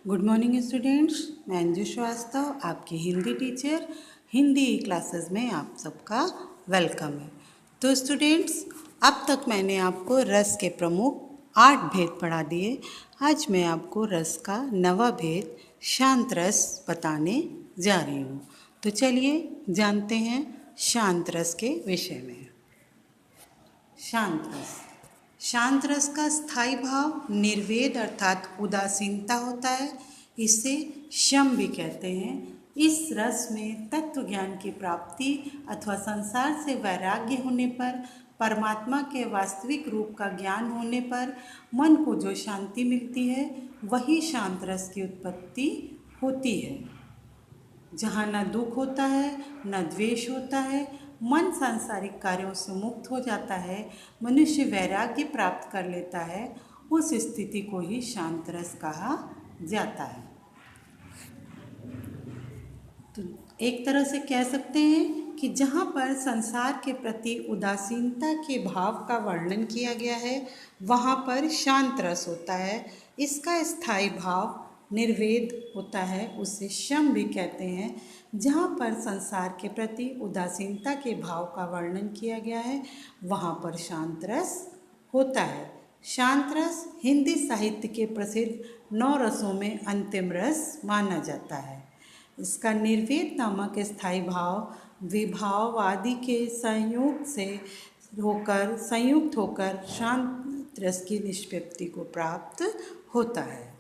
Good morning students, मैं अंजू श्रीवास्तव आपकी Hindi teacher. Hindi classes में आप सबका वेलकम है। तो स्टूडेंट्स, अब तक मैंने आपको रस के प्रमुख 8 भेद पढ़ा दिए। आज मैं आपको रस का नवा भेद शांत रस बताने जा रही हूँ। तो चलिए जानते हैं शांत रस के विषय में। शांत रस। शांत रस का स्थायी भाव निर्वेद अर्थात उदासीनता होता है। इसे शम भी कहते हैं। इस रस में तत्व ज्ञान की प्राप्ति अथवा संसार से वैराग्य होने पर, परमात्मा के वास्तविक रूप का ज्ञान होने पर मन को जो शांति मिलती है वही शांत रस की उत्पत्ति होती है। जहाँ न दुख होता है न द्वेष होता है, मन सांसारिक कार्यों से मुक्त हो जाता है, मनुष्य वैराग्य प्राप्त कर लेता है, उस स्थिति को ही शांत रस कहा जाता है। तो एक तरह से कह सकते हैं कि जहाँ पर संसार के प्रति उदासीनता के भाव का वर्णन किया गया है वहाँ पर शांत रस होता है। इसका स्थायी भाव निर्वेद होता है, उसे शम भी कहते हैं। जहाँ पर संसार के प्रति उदासीनता के भाव का वर्णन किया गया है वहाँ पर शांत रस होता है। शांत रस हिंदी साहित्य के प्रसिद्ध 9 रसों में अंतिम रस माना जाता है। इसका निर्वेद नामक स्थायी भाव विभाव आदि के संयुक्त होकर शांत रस की निष्पत्ति को प्राप्त होता है।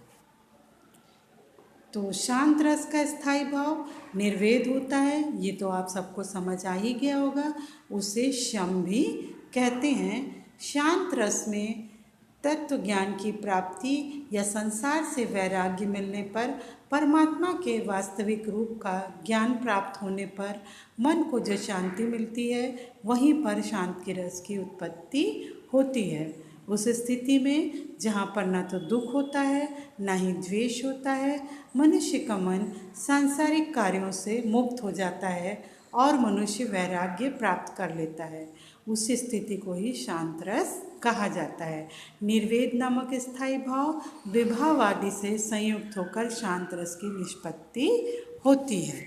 तो शांत रस का स्थायी भाव निर्वेद होता है, ये तो आप सबको समझ आ ही गया होगा। उसे शम भी कहते हैं। शांत रस में तत्व ज्ञान की प्राप्ति या संसार से वैराग्य मिलने पर, परमात्मा के वास्तविक रूप का ज्ञान प्राप्त होने पर मन को जो शांति मिलती है वहीं पर शांति रस की उत्पत्ति होती है। उस स्थिति में जहाँ पर न तो दुख होता है न ही द्वेष होता है, मनुष्य का मन सांसारिक कार्यों से मुक्त हो जाता है और मनुष्य वैराग्य प्राप्त कर लेता है। उस स्थिति को ही शांत रस कहा जाता है। निर्वेद नामक स्थायी भाव विभाव आदि से संयुक्त होकर शांत रस की निष्पत्ति होती है।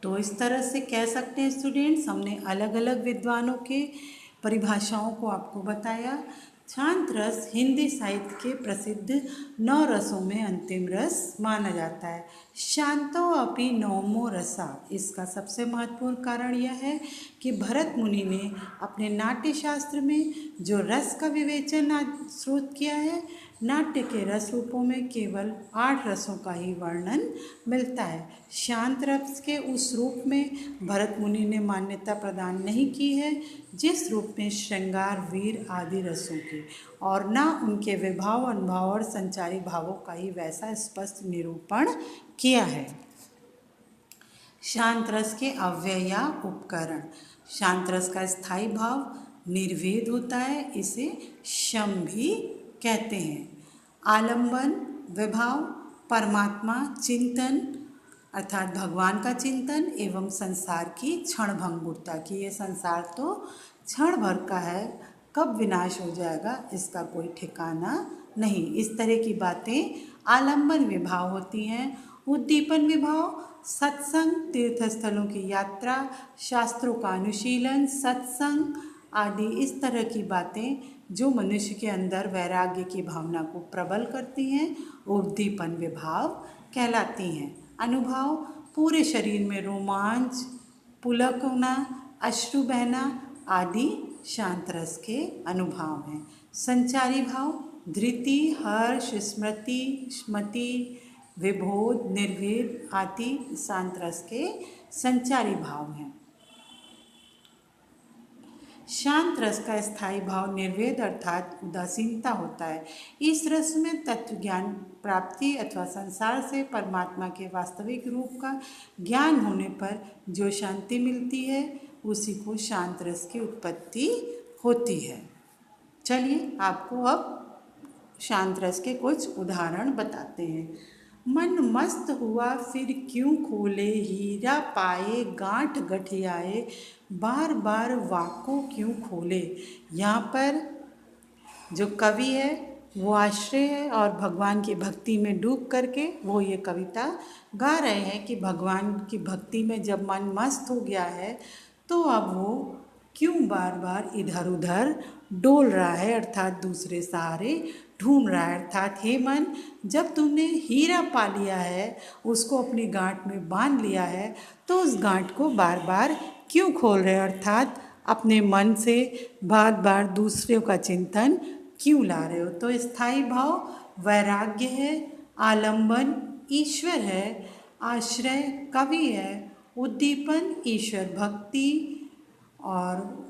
तो इस तरह से कह सकते हैं स्टूडेंट्स, हमने अलग अलग विद्वानों के परिभाषाओं को आपको बताया। शांत रस हिंदी साहित्य के प्रसिद्ध 9 रसों में अंतिम रस माना जाता है। शांतो अपि नवमो रसा। इसका सबसे महत्वपूर्ण कारण यह है कि भरत मुनि ने अपने नाट्य शास्त्र में जो रस का विवेचन स्रोत किया है, नाट्य के रस रूपों में केवल 8 रसों का ही वर्णन मिलता है। शांत रस के उस रूप में भरत मुनि ने मान्यता प्रदान नहीं की है जिस रूप में श्रृंगार, वीर आदि रसों की, और न उनके विभाव, अनुभाव और संचारी भावों का ही वैसा स्पष्ट निरूपण किया है। शांत रस के अव्यय या उपकरण। शांत रस का स्थायी भाव निर्वेद होता है, इसे शम भी कहते हैं। आलंबन, विभाव, परमात्मा चिंतन अर्थात भगवान का चिंतन एवं संसार की क्षणभंगुरता की। ये संसार तो क्षण भर का है, कब विनाश हो जाएगा इसका कोई ठिकाना नहीं। इस तरह की बातें आलंबन विभाव होती हैं। उद्दीपन विभाव सत्संग, तीर्थस्थलों की यात्रा, शास्त्रों का अनुशीलन, सत्संग आदि इस तरह की बातें जो मनुष्य के अंदर वैराग्य की भावना को प्रबल करती हैं, उद्दीपन विभाव कहलाती हैं। अनुभाव पूरे शरीर में रोमांच, पुलक होना, अश्रु बहना आदि शांत रस के अनुभाव हैं। संचारी भाव धृति, हर्ष, स्मृति, स्मति, विबोध, निर्वेद आदि शांत रस के संचारी भाव हैं। शांत रस का स्थायी भाव निर्वेद अर्थात उदासीनता होता है। इस रस में तत्व ज्ञान प्राप्ति अथवा संसार से परमात्मा के वास्तविक रूप का ज्ञान होने पर जो शांति मिलती है उसी को शांत रस की उत्पत्ति होती है। चलिए आपको अब शांत रस के कुछ उदाहरण बताते हैं। मन मस्त हुआ फिर क्यों खोले, हीरा पाए गांठ गठियाए, बार बार वाको क्यों खोले। यहाँ पर जो कवि है वो आश्रय है और भगवान की भक्ति में डूब करके वो ये कविता गा रहे हैं कि भगवान की भक्ति में जब मन मस्त हो गया है तो अब वो क्यों बार बार इधर उधर डोल रहा है, अर्थात दूसरे सहारे ढूंढ रहा है। अर्थात हे मन, जब तुमने हीरा पा लिया है, उसको अपनी गांठ में बांध लिया है, तो उस गांठ को बार बार क्यों खोल रहे हो? अर्थात अपने मन से बार बार दूसरों का चिंतन क्यों ला रहे हो? तो स्थायी भाव वैराग्य है, आलंबन ईश्वर है, आश्रय कवि है, उद्दीपन ईश्वर भक्ति और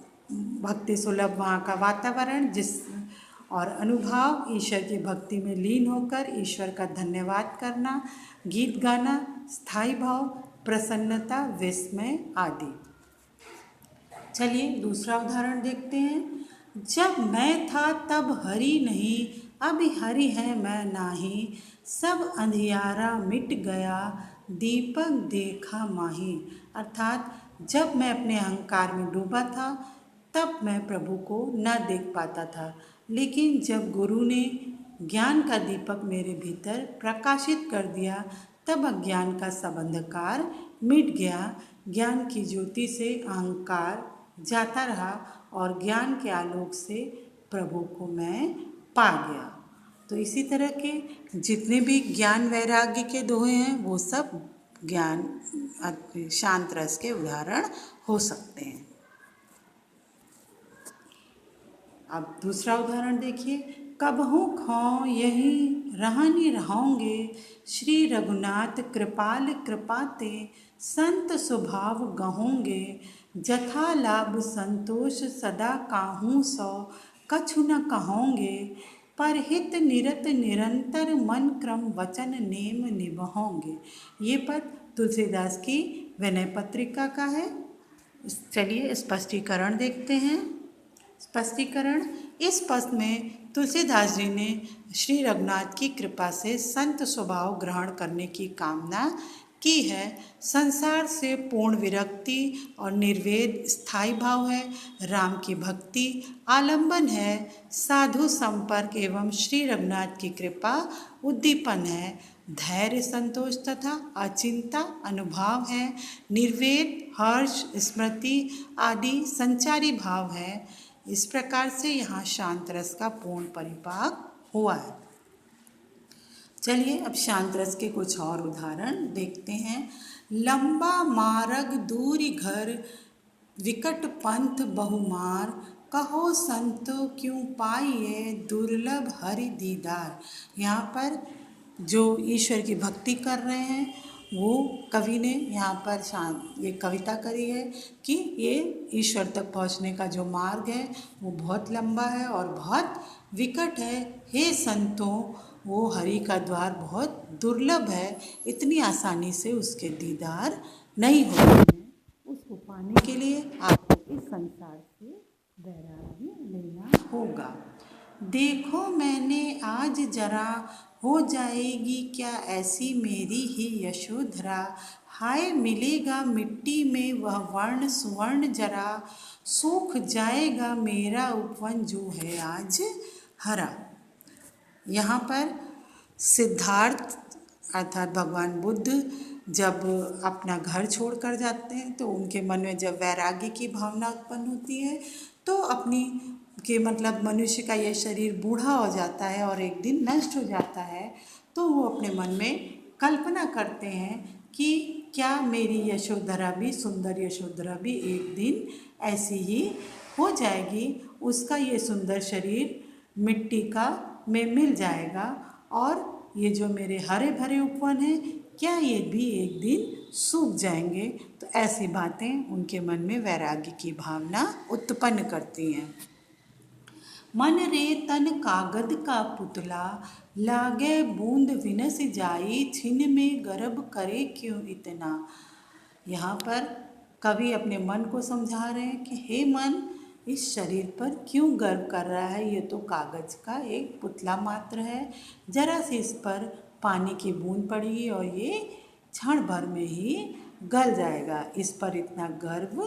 भक्ति सुलभ वहाँ का वातावरण और अनुभव ईश्वर की भक्ति में लीन होकर ईश्वर का धन्यवाद करना, गीत गाना, स्थायी भाव, प्रसन्नता, विस्मय आदि। चलिए दूसरा उदाहरण देखते हैं। जब मैं था तब हरि नहीं, अभी हरि है मैं नाही, सब अंधियारा मिट गया, दीपक देखा माही। अर्थात जब मैं अपने अहंकार में डूबा था तब मैं प्रभु को न देख पाता था, लेकिन जब गुरु ने ज्ञान का दीपक मेरे भीतर प्रकाशित कर दिया तब अज्ञान का सब अंधकार मिट गया। ज्ञान की ज्योति से अहंकार जाता रहा और ज्ञान के आलोक से प्रभु को मैं पा गया। तो इसी तरह के जितने भी ज्ञान वैराग्य के दोहे हैं वो सब ज्ञान शांत रस के उदाहरण हो सकते हैं। अब दूसरा उदाहरण देखिए। कबहू खो यही रहनी रहोगे, श्री रघुनाथ कृपाल कृपाते, संत स्वभाव गहोगे, जथा लाभ संतोष सदा काहू सो, कछु न कहोगे, परहित निरत निरंतर मन क्रम वचन नेम निभोगे। ये पद तुलसीदास की विनय पत्रिका का है। चलिए स्पष्टीकरण देखते हैं। स्पष्टीकरण, इस पद में तुलसीदास जी ने श्री रघुनाथ की कृपा से संत स्वभाव ग्रहण करने की कामना की है। संसार से पूर्ण विरक्ति और निर्वेद स्थायी भाव है। राम की भक्ति आलंबन है। साधु संपर्क एवं श्री रघुनाथ की कृपा उद्दीपन है। धैर्य संतोष तथा अचिंता अनुभव है। निर्वेद हर्ष स्मृति आदि संचारी भाव है। इस प्रकार से यहाँ शांत रस का पूर्ण परिपाक हुआ है। चलिए अब शांत रस के कुछ और उदाहरण देखते हैं। लंबा मार्ग दूरी घर, विकट पंथ बहुमार, कहो संतो क्यों पाइए, दुर्लभ हरि दीदार। यहाँ पर जो ईश्वर की भक्ति कर रहे हैं वो कवि ने यहाँ पर ये कविता करी है कि ये ईश्वर तक पहुँचने का जो मार्ग है वो बहुत लंबा है और बहुत विकट है। हे संतों, वो हरि का द्वार बहुत दुर्लभ है, इतनी आसानी से उसके दीदार नहीं होते हैं। उसको पाने के लिए आपको इस संसार से वैराग्य लेना होगा। देखो मैंने आज जरा, हो जाएगी क्या ऐसी मेरी ही यशोधरा, हाय मिलेगा मिट्टी में वह वर्ण सुवर्ण जरा, सूख जाएगा मेरा उपवन जो है आज हरा। यहाँ पर सिद्धार्थ अर्थात भगवान बुद्ध जब अपना घर छोड़कर जाते हैं तो उनके मन में जब वैराग्य की भावना उत्पन्न होती है तो अपनी कि मतलब मनुष्य का यह शरीर बूढ़ा हो जाता है और एक दिन नष्ट हो जाता है, तो वो अपने मन में कल्पना करते हैं कि क्या मेरी यशोधरा भी, सुंदर यशोधरा भी एक दिन ऐसी ही हो जाएगी, उसका ये सुंदर शरीर मिट्टी का में मिल जाएगा और ये जो मेरे हरे भरे उपवन हैं क्या ये भी एक दिन सूख जाएंगे। तो ऐसी बातें उनके मन में वैराग्य की भावना उत्पन्न करती हैं। मन रे तन कागद का पुतला, लागे बूंद विनस जाई, छिन में गर्भ करे क्यों इतना। यहाँ पर कवि अपने मन को समझा रहे हैं कि हे मन, इस शरीर पर क्यों गर्व कर रहा है, ये तो कागज का एक पुतला मात्र है, जरा से इस पर पानी की बूंद पड़ेगी और ये क्षण भर में ही गल जाएगा, इस पर इतना गर्व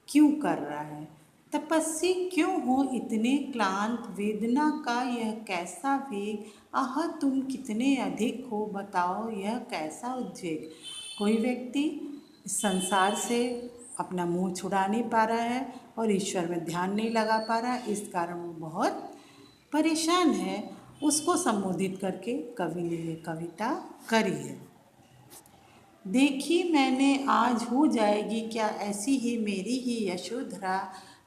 क्यों कर रहा है। तपस्वी क्यों हो इतने क्लांत, वेदना का यह कैसा वेग, आह तुम कितने अधिक हो, बताओ यह कैसा उद्वेग। कोई व्यक्ति इस संसार से अपना मुंह छुड़ा नहीं पा रहा है और ईश्वर में ध्यान नहीं लगा पा रहा है, इस कारण वो बहुत परेशान है। उसको संबोधित करके कवि ने ये कविता करी है। देखी मैंने आज हो जाएगी क्या ऐसी ही मेरी ही यशोधरा,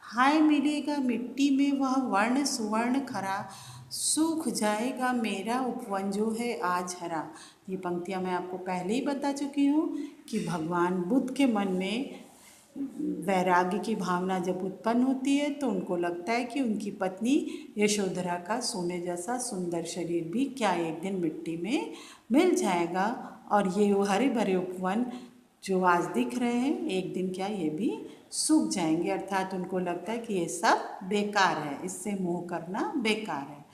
हाय मिलेगा मिट्टी में वह वर्ण सुवर्ण खरा, सूख जाएगा मेरा उपवन जो है आज हरा। ये पंक्तियाँ मैं आपको पहले ही बता चुकी हूँ कि भगवान बुद्ध के मन में वैराग्य की भावना जब उत्पन्न होती है तो उनको लगता है कि उनकी पत्नी यशोधरा का सोने जैसा सुंदर शरीर भी क्या एक दिन मिट्टी में मिल जाएगा, और ये वो हरे भरे उपवन जो आज दिख रहे हैं एक दिन क्या ये भी सूख जाएंगे। अर्थात उनको लगता है कि ये सब बेकार है, इससे मोह करना बेकार है।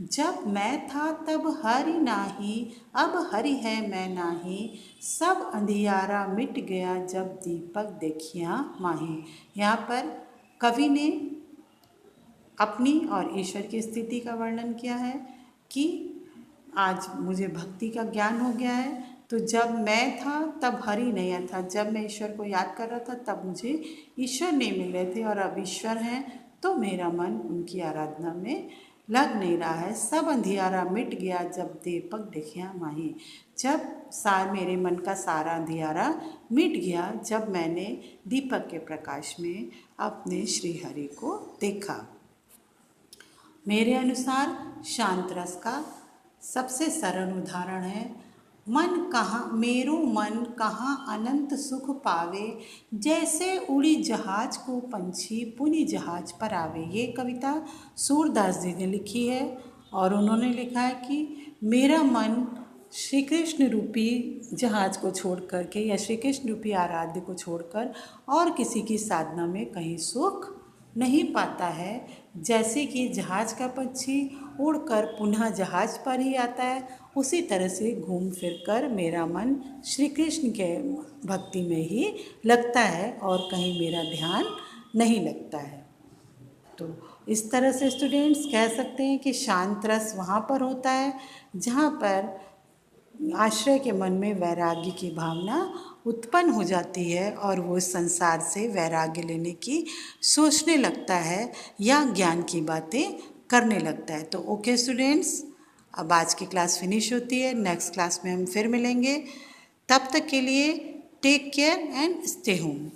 जब मैं था तब हरि नाही, अब हरि है मैं नाही, सब अंधियारा मिट गया जब दीपक देखिया माही। यहाँ पर कवि ने अपनी और ईश्वर की स्थिति का वर्णन किया है कि आज मुझे भक्ति का ज्ञान हो गया है, तो जब मैं था तब हरि नहीं था, जब मैं ईश्वर को याद कर रहा था तब मुझे ईश्वर नहीं मिल रहे थे, और अब ईश्वर हैं तो मेरा मन उनकी आराधना में लग नहीं रहा है। सब अंधियारा मिट गया जब दीपक देखिया माही, जब मेरे मन का सारा अंधियारा मिट गया जब मैंने दीपक के प्रकाश में अपने श्री हरि को देखा। मेरे अनुसार शांत रस का सबसे सरल उदाहरण है, मन कहाँ मेरो मन कहाँ अनंत सुख पावे, जैसे उड़ी जहाज को पंछी पुनि जहाज पर आवे। ये कविता सूरदास जी ने लिखी है और उन्होंने लिखा है कि मेरा मन श्री कृष्ण रूपी जहाज को छोड़ कर के या श्री कृष्ण रूपी आराध्य को छोड़कर और किसी की साधना में कहीं सुख नहीं पाता है। जैसे कि जहाज का पक्षी उड़कर पुनः जहाज पर ही आता है, उसी तरह से घूम फिर कर मेरा मन श्री कृष्ण के भक्ति में ही लगता है और कहीं मेरा ध्यान नहीं लगता है। तो इस तरह से स्टूडेंट्स कह सकते हैं कि शांत रस वहाँ पर होता है जहाँ पर आश्रय के मन में वैराग्य की भावना उत्पन्न हो जाती है और वो संसार से वैराग्य लेने की सोचने लगता है या ज्ञान की बातें करने लगता है। तो ओके स्टूडेंट्स, अब आज की क्लास फिनिश होती है, नेक्स्ट क्लास में हम फिर मिलेंगे। तब तक के लिए take care and stay home.